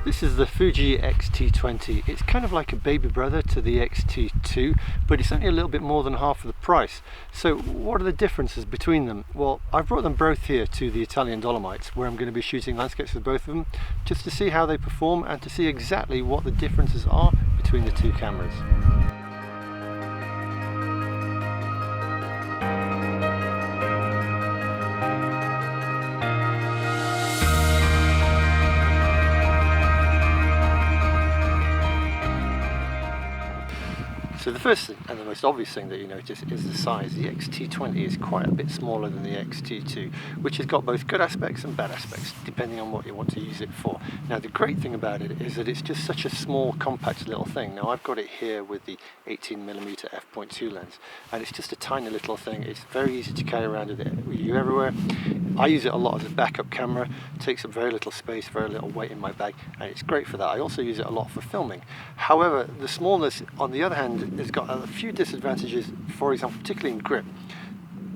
This is the Fuji X-T20. It's kind of like a baby brother to the X-T2, but it's only a little bit more than half of the price. So what are the differences between them? Well, I've brought them both here to the Italian Dolomites, where I'm going to be shooting landscapes with both of them, just to see how they perform and to see exactly what the differences are between the two cameras. So the first thing, and the most obvious thing that you notice, is the size. The X-T20 is quite a bit smaller than the X-T2, which has got both good aspects and bad aspects, depending on what you want to use it for. Now the great thing about it is that it's just such a small, compact little thing. Now I've got it here with the 18mm f.2 lens, and it's just a tiny little thing. It's very easy to carry around with you everywhere. I use it a lot as a backup camera. It takes up very little space, very little weight in my bag, and it's great for that. I also use it a lot for filming. However, the smallness, on the other hand, has got a few disadvantages. For example, particularly in grip,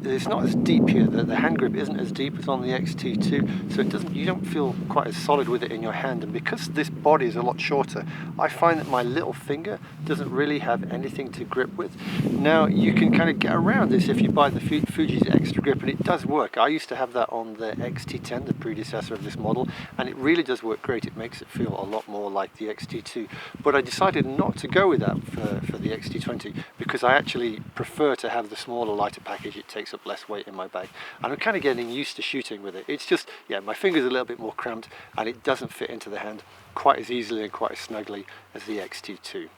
it's not as deep here. The hand grip isn't as deep as on the X-T2, so you don't feel quite as solid with it in your hand. And because this body is a lot shorter, I find that my little finger doesn't really have anything to grip with. Now you can kind of get around this if you buy the Fuji's extra grip, and it does work. I used to have that on the X-T10, the predecessor of this model, and it really does work great. It makes it feel a lot more like the X-T2. But I decided not to go with that for the X-T20 because I actually prefer to have the smaller, lighter package. It takes up less weight in my bag, and I'm kind of getting used to shooting with it. It's just, yeah, my fingers are a little bit more cramped, and it doesn't fit into the hand quite as easily and quite as snugly as the X-T2.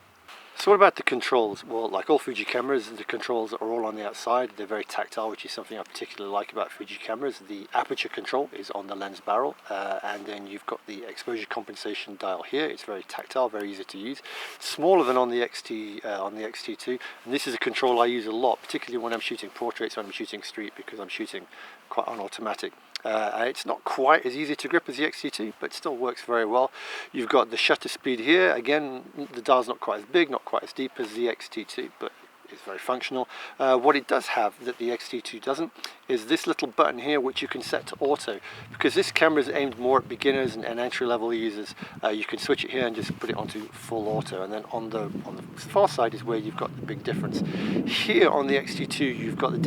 So what about the controls? Well, like all Fuji cameras, the controls are all on the outside. They're very tactile, which is something I particularly like about Fuji cameras. The aperture control is on the lens barrel, and then you've got the exposure compensation dial here. It's very tactile, very easy to use. Smaller than on the X-T2, and this is a control I use a lot, particularly when I'm shooting portraits, when I'm shooting street, because I'm shooting quite on automatic. It's not quite as easy to grip as the X-T2, but still works very well. You've got the shutter speed here. Again, the dial's not quite as big, not quite as deep as the X-T2, but it's very functional. What it does have that the X-T2 doesn't is this little button here, which you can set to auto. Because this camera is aimed more at beginners and entry-level users, you can switch it here and just put it onto full auto. And then on the far side is where you've got the big difference. Here on the X-T2, you've got the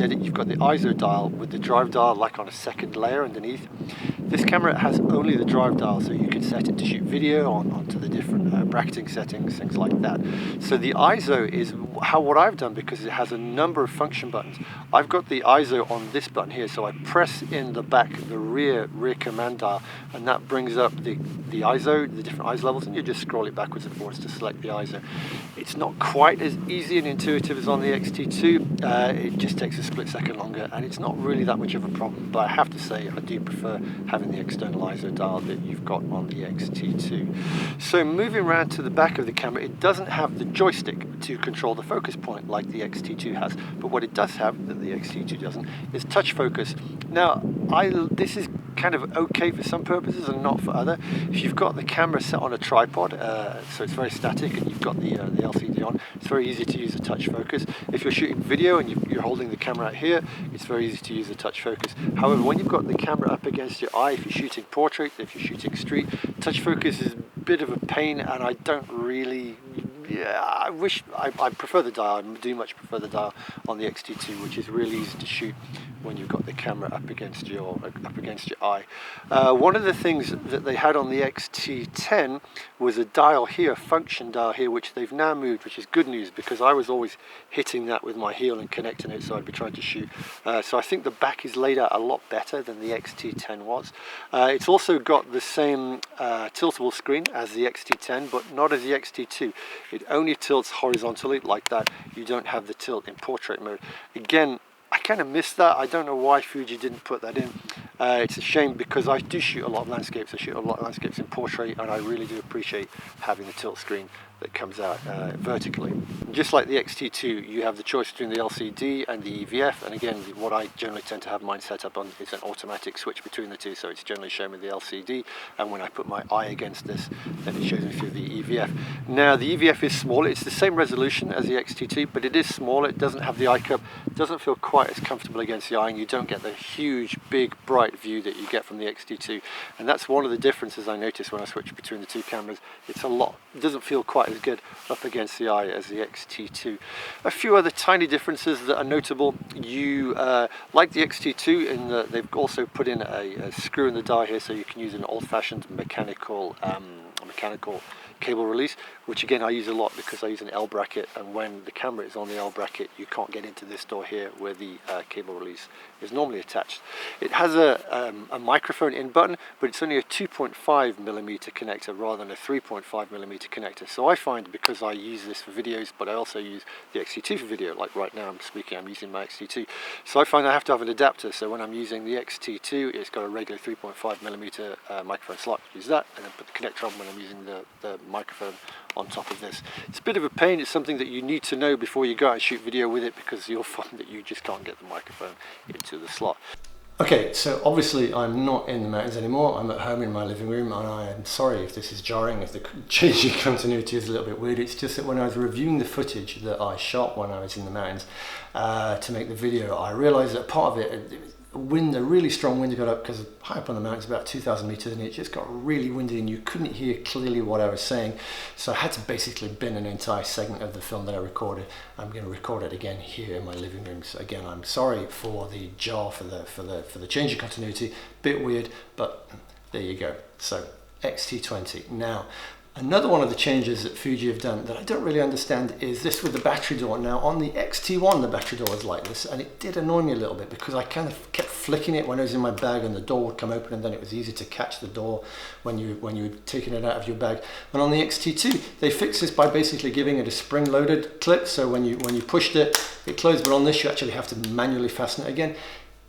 ISO dial with the drive dial like on a second layer underneath. This camera has only the drive dial, so you can set it to shoot video onto the different bracketing settings, things like that. So the ISO is what I've done, because it has a number of function buttons. I've got the ISO on this button here, so I press in the back, the rear command dial, and that brings up the ISO, the different ISO levels, and you just scroll it backwards and forwards to select the ISO. It's not quite as easy and intuitive as on the X-T2. It just takes a split second longer, and it's not really that much of a problem. But I have to say, I do prefer having the external ISO dial that you've got on the X-T2. So moving around to the back of the camera, it doesn't have the joystick to control the focus point like the X-T2 has, but what it does have that the X-T2 doesn't is touch focus. Now this is kind of okay for some purposes and not for other. If you've got the camera set on a tripod, so it's very static, and you've got the LCD on, it's very easy to use a touch focus. If you're shooting video and you're holding the camera out here, it's very easy to use a touch focus. However, when you've got the camera up against your eye, if you're shooting portrait, if you're shooting street, touch focus is a bit of a pain, and I don't really, I prefer the dial. I do much prefer the dial on the X-T2, which is really easy to shoot when you've got the camera up against your eye. One of the things that they had on the X-T10 was a dial here, a function dial here, which they've now moved, which is good news, because I was always hitting that with my heel and connecting it, so I'd be trying to shoot. So I think the back is laid out a lot better than the X-T10 was. It's also got the same tiltable screen as the X-T10, but not as the X-T2. It only tilts horizontally like that. You don't have the tilt in portrait mode. Again, I kind of missed that. I don't know why Fuji didn't put that in. It's a shame, because I do shoot a lot of landscapes. I shoot a lot of landscapes in portrait, and I really do appreciate having the tilt screen that comes out vertically. Just like the X-T2, you have the choice between the LCD and the EVF, and again, what I generally tend to have mine set up on is an automatic switch between the two, so it's generally showing me the LCD, and when I put my eye against this, then it shows me through the EVF. Now, the EVF is smaller, it's the same resolution as the X-T2, but it is smaller, it doesn't have the eye cup, it doesn't feel quite as comfortable against the eye, and you don't get the huge, big, bright view that you get from the X-T2, and that's one of the differences I noticed when I switch between the two cameras. It doesn't feel quite as good up against the eye as the X-T2. A few other tiny differences that are notable. You like the X-T2 in that they've also put in a screw in the die here, so you can use an old-fashioned mechanical cable release, which again I use a lot because I use an L bracket, and when the camera is on the L bracket you can't get into this door here where the cable release is normally attached. It has a microphone in button, but it's only a 2.5mm connector rather than a 3.5mm connector. So I find, because I use this for videos, but I also use the X-T2 for video, like right now I'm using my X-T2, so I find I have to have an adapter. So when I'm using the X-T2, it's got a regular 3.5mm microphone slot, use that, and then put the connector on when I'm using the microphone on top of this. It's a bit of a pain. It's something that you need to know before you go out and shoot video with it, because you'll find that you just can't get the microphone into the slot. Okay, so obviously I'm not in the mountains anymore. I'm at home in my living room, and I am sorry if this is jarring, if the changing continuity is a little bit weird. It's just that when I was reviewing the footage that I shot when I was in the mountains to make the video, I realized that part of it, a really strong wind got up, because high up on the mountains, about 2,000 meters, and it just got really windy and you couldn't hear clearly what I was saying. So I had to basically bin an entire segment of the film that I recorded. I'm going to record it again here in my living room. So again, I'm sorry for the jar, for the change of continuity. Bit weird, but there you go. So X-T20. Now, another one of the changes that Fuji have done that I don't really understand is this with the battery door. Now on the X-T1 the battery door was like this, and it did annoy me a little bit because I kind of kept flicking it when I was in my bag and the door would come open, and then it was easy to catch the door when you were taking it out of your bag. And on the X-T2 they fixed this by basically giving it a spring-loaded clip, so when you pushed it, it closed, but on this you actually have to manually fasten it again.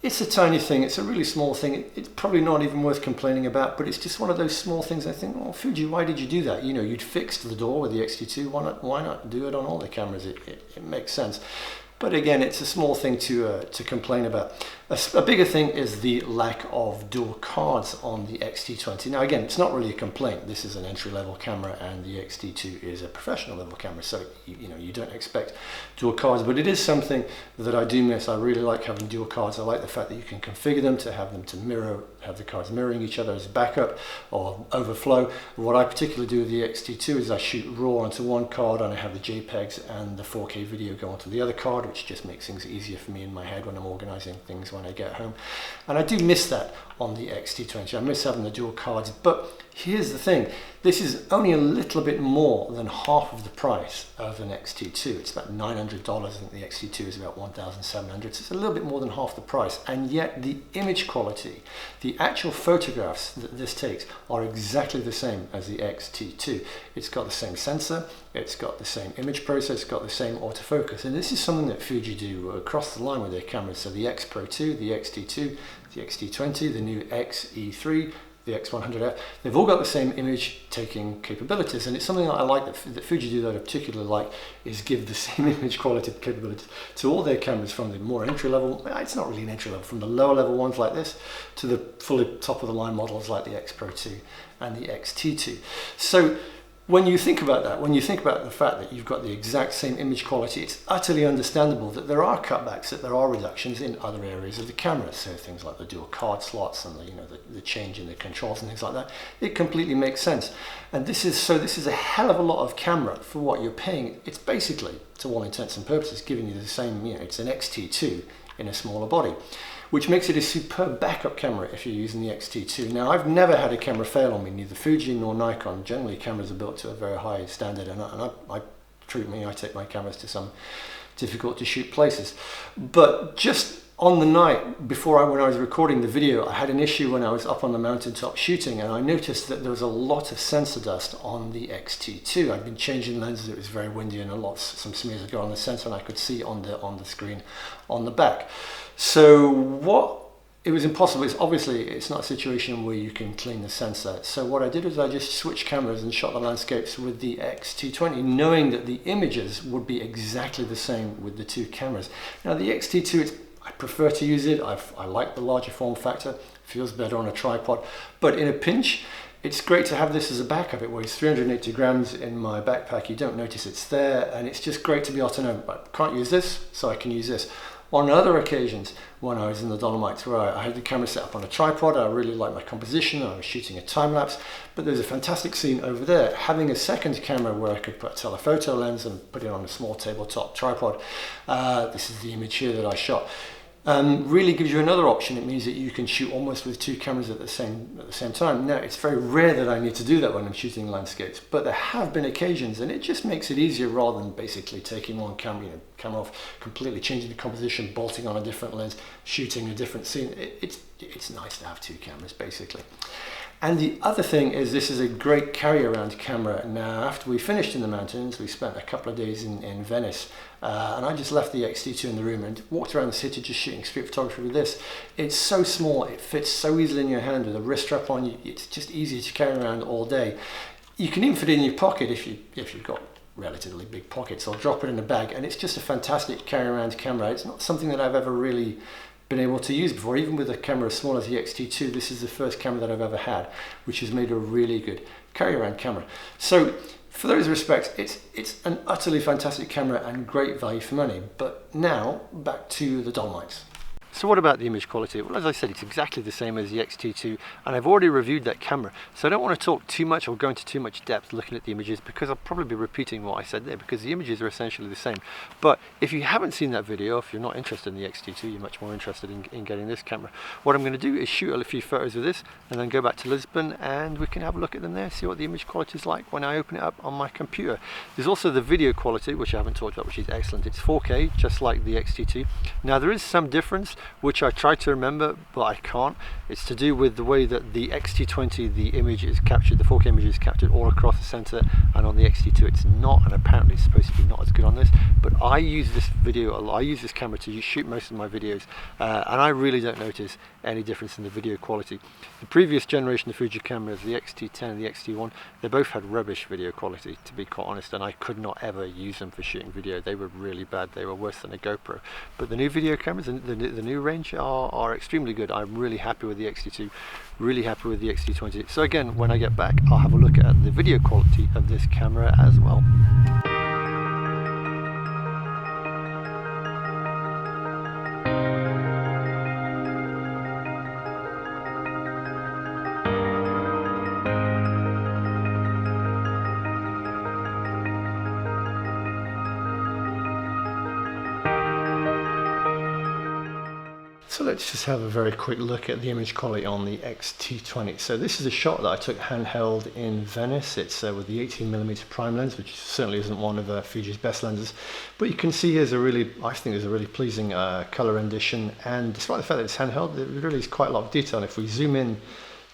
It's a tiny thing, it's a really small thing, it's probably not even worth complaining about, but it's just one of those small things. I think, well, Fuji, why did you do that? You know, you'd fixed the door with the X-T2, why not do it on all the cameras? It makes sense. But again, it's a small thing to complain about. A bigger thing is the lack of dual cards on the X-T20. Now again, it's not really a complaint. This is an entry-level camera and the X-T2 is a professional level camera, so you don't expect dual cards, but it is something that I do miss. I really like having dual cards. I like the fact that you can configure them to have them to mirror, have the cards mirroring each other as backup or overflow. What I particularly do with the X-T2 is I shoot RAW onto one card, and I have the JPEGs and the 4K video go onto the other card, which just makes things easier for me in my head when I'm organizing things when I get home. And I do miss that on the X-T20. I miss having the dual cards, but here's the thing. This is only a little bit more than half of the price of an X-T2. It's about $900. I think the X-T2 is about $1,700. So it's a little bit more than half the price. And yet the image quality, the actual photographs that this takes are exactly the same as the X-T2. It's got the same sensor, it's got the same image process, it's got the same autofocus. And this is something that Fuji do across the line with their cameras. So the X Pro 2, the X-T2, the X-T20, the new X-E3, the X100F, they've all got the same image taking capabilities, and it's something that I like that Fuji do that I particularly like, is give the same image quality capabilities to all their cameras, from the more entry level, it's not really an entry level, from the lower level ones like this to the fully top of the line models like the X Pro 2 and the X-T2. So when you think about that, when you think about the fact that you've got the exact same image quality, it's utterly understandable that there are cutbacks, that there are reductions in other areas of the camera. So things like the dual card slots and the change in the controls and things like that. It completely makes sense. And this is a hell of a lot of camera for what you're paying. It's basically, to all intents and purposes, giving you the same, it's an X-T2 in a smaller body, which makes it a superb backup camera if you're using the X-T2. Now, I've never had a camera fail on me, neither Fuji nor Nikon. Generally, cameras are built to a very high standard, and I take my cameras to some difficult to shoot places. But just on the night before when I was recording the video, I had an issue when I was up on the mountaintop shooting, and I noticed that there was a lot of sensor dust on the X-T2. I'd been changing lenses, it was very windy, and some smears had got on the sensor, and I could see on the screen on the back. So what it was impossible. It's not a situation where you can clean the sensor. So what I did was I just switched cameras and shot the landscapes with the X-T20, knowing that the images would be exactly the same with the two cameras. Now the X-T2, I prefer to use it. I like the larger form factor. It feels better on a tripod. But in a pinch, it's great to have this as a backup. It weighs 380 grams in my backpack. You don't notice it's there, and it's just great to be able to know, I can't use this, so I can use this. On other occasions, when I was in the Dolomites, where I had the camera set up on a tripod, I really liked my composition, I was shooting a time lapse, but there's a fantastic scene over there. Having a second camera where I could put a telephoto lens and put it on a small tabletop tripod, this is the image here that I shot, really gives you another option. It means that you can shoot almost with two cameras at the same time. Now, it's very rare that I need to do that when I'm shooting landscapes, but there have been occasions, and it just makes it easier rather than basically taking one camera, camera off, completely changing the composition, bolting on a different lens, shooting a different scene. It's nice to have two cameras, basically. And the other thing is, this is a great carry-around camera. Now, after we finished in the mountains, we spent a couple of days in Venice, and I just left the X-T2 in the room and walked around the city just shooting street photography with this. It's so small, it fits so easily in your hand with a wrist strap on. It's just easy to carry around all day. You can even fit it in your pocket if you've got relatively big pockets, or drop it in a bag, and it's just a fantastic carry-around camera. It's not something that I've ever really been able to use before. Even with a camera as small as the X-T2, this is the first camera that I've ever had, which has made a really good carry-around camera. So for those respects, it's an utterly fantastic camera and great value for money. But now, back to the Dolomites. So what about the image quality? Well, as I said, it's exactly the same as the X-T2, and I've already reviewed that camera, so I don't want to talk too much or go into too much depth looking at the images, because I'll probably be repeating what I said there, because the images are essentially the same. But if you haven't seen that video, if you're not interested in the X-T2, you're much more interested in getting this camera, what I'm going to do is shoot a few photos of this and then go back to Lisbon, and we can have a look at them there, see what the image quality is like when I open it up on my computer. There's also the video quality, which I haven't talked about, which is excellent. It's 4K, just like the X-T2. Now, there is some difference, which I try to remember, but I can't. It's to do with the way that the X-T20, the image is captured, the 4K image is captured all across the center, and on the X-T2 it's not, and apparently it's supposed to be not as good on this. But I use this camera to shoot most of my videos, and I really don't notice any difference in the video quality. The previous generation of Fuji cameras, the X-T10 and the X-T1, they both had rubbish video quality, to be quite honest, and I could not ever use them for shooting video. They were really bad. They were worse than a GoPro. But the new video cameras, the new range are extremely good. I'm really happy with the X-T2, really happy with the X-T20. So again, when I get back, I'll have a look at the video quality of this camera as well. So let's just have a very quick look at the image quality on the X-T20. So this is a shot that I took handheld in Venice. It's with the 18mm prime lens, which certainly isn't one of Fuji's best lenses. But you can see here's I think there's a really pleasing color rendition, and despite the fact that it's handheld, it really is quite a lot of detail. And if we zoom in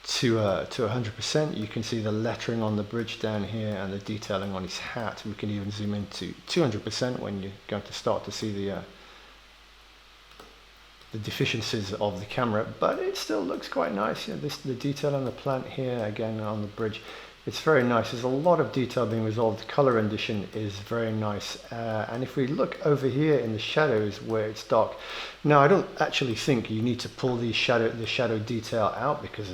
to 100%, you can see the lettering on the bridge down here and the detailing on his hat. We can even zoom in to 200% when you're going to start to see the deficiencies of the camera, but it still looks quite nice. You know, the detail on the plant here, again on the bridge, it's very nice. There's a lot of detail being resolved. The color rendition is very nice, and if we look over here in the shadows where it's dark, now I don't actually think you need to pull the shadow detail out, because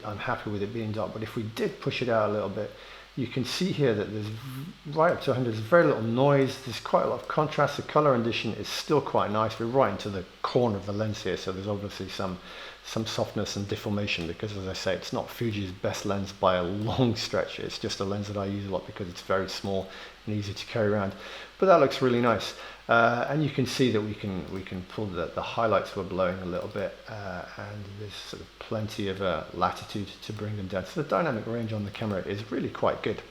I'm happy with it being dark. But if we did push it out a little bit, you can see here that there's right up to 100, there's very little noise, there's quite a lot of contrast. The color rendition is still quite nice. We're right into the corner of the lens here, so there's obviously some softness and deformation, because as I say, it's not Fuji's best lens by a long stretch. It's just a lens that I use a lot because it's very small and easy to carry around. But that looks really nice, and you can see that we can pull the highlights were blowing a little bit, and there's sort of plenty of latitude to bring them down. So the dynamic range on the camera is really quite good.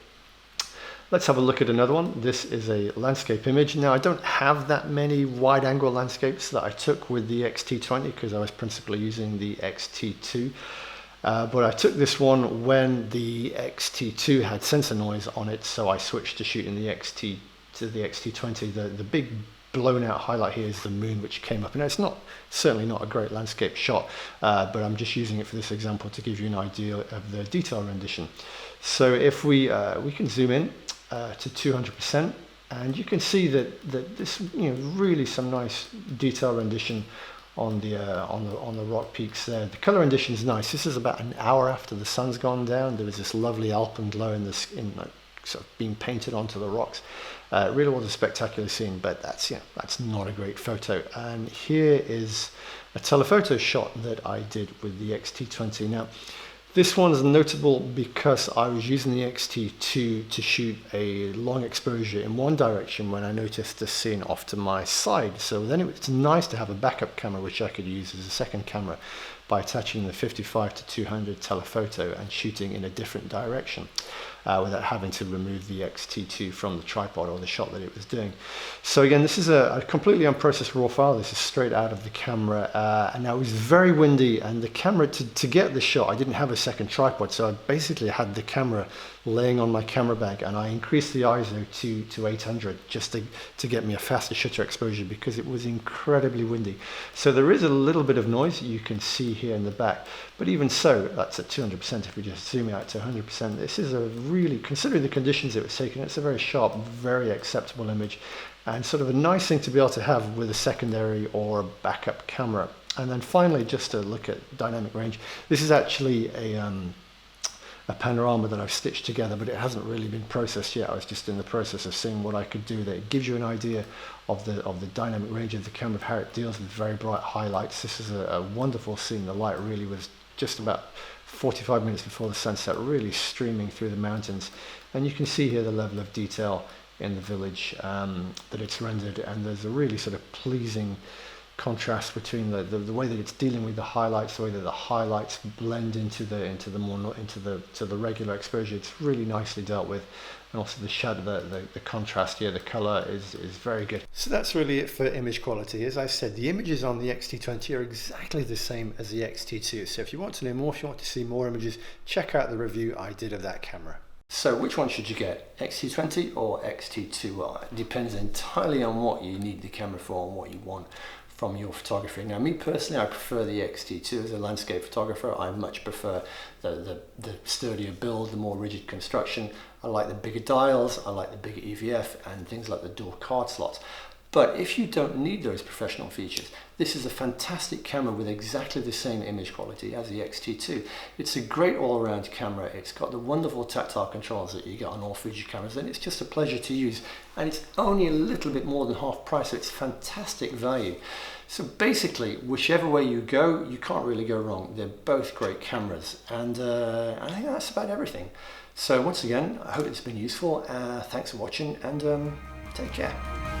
Let's have a look at another one. This is a landscape image. Now, I don't have that many wide angle landscapes that I took with the X-T20, because I was principally using the X-T2. But I took this one when the X-T2 had sensor noise on it, so I switched to shooting the X-T20. The big blown out highlight here is the moon which came up. And it's certainly not a great landscape shot, but I'm just using it for this example to give you an idea of the detail rendition. So if we can zoom in to 200%, and you can see that this, really some nice detail rendition on the rock peaks there. The color rendition is nice. This is about an hour after the sun's gone down. There was this lovely alpenglow sort of being painted onto the rocks. It really was a spectacular scene, but that's not a great photo. And here is a telephoto shot that I did with the X-T20. Now, this one's notable because I was using the X-T2 to shoot a long exposure in one direction when I noticed the scene off to my side. So then it's nice to have a backup camera which I could use as a second camera by attaching the 55 to 200 telephoto and shooting in a different direction without having to remove the X-T2 from the tripod or the shot that it was doing. So again, this is a completely unprocessed raw file. This is straight out of the camera, and now it was very windy, and the camera, to get the shot, I didn't have a second tripod, so I basically had the camera laying on my camera bag, and I increased the ISO to 800 just to get me a faster shutter exposure because it was incredibly windy. So there is a little bit of noise you can see here in the back, but even so, that's at 200%. If we just zoom out to 100%, this is a really, considering the conditions it was taken, it's a very sharp, very acceptable image, and sort of a nice thing to be able to have with a secondary or a backup camera. And then finally, just to look at dynamic range, this is actually a panorama that I've stitched together, but it hasn't really been processed yet. I was just in the process of seeing what I could do there. It gives you an idea of the dynamic range of the camera, of how it deals with very bright highlights. This is a wonderful scene. The light really was just about 45 minutes before the sunset, really streaming through the mountains, and you can see here the level of detail in the village that it's rendered, and there's a really sort of pleasing contrast between the way that it's dealing with the highlights, the way that the highlights blend into the regular exposure. It's really nicely dealt with, and also the shadow, the contrast here, the color is very good. So that's really it for image quality. As I said, the images on the X-T20 are exactly the same as the X-T2. So if you want to know more, if you want to see more images, check out the review I did of that camera. So which one should you get, X-T20 or X-T2? Well, it depends entirely on what you need the camera for and what you want from your photography. Now, me personally, I prefer the X-T2 as a landscape photographer. I much prefer the sturdier build, the more rigid construction. I like the bigger dials, I like the bigger EVF, and things like the dual card slots. But if you don't need those professional features, this is a fantastic camera with exactly the same image quality as the X-T2. It's a great all-around camera. It's got the wonderful tactile controls that you get on all Fuji cameras, and it's just a pleasure to use. And it's only a little bit more than half price, so it's fantastic value. So basically, whichever way you go, you can't really go wrong. They're both great cameras, and I think that's about everything. So once again, I hope it's been useful. Thanks for watching, and take care.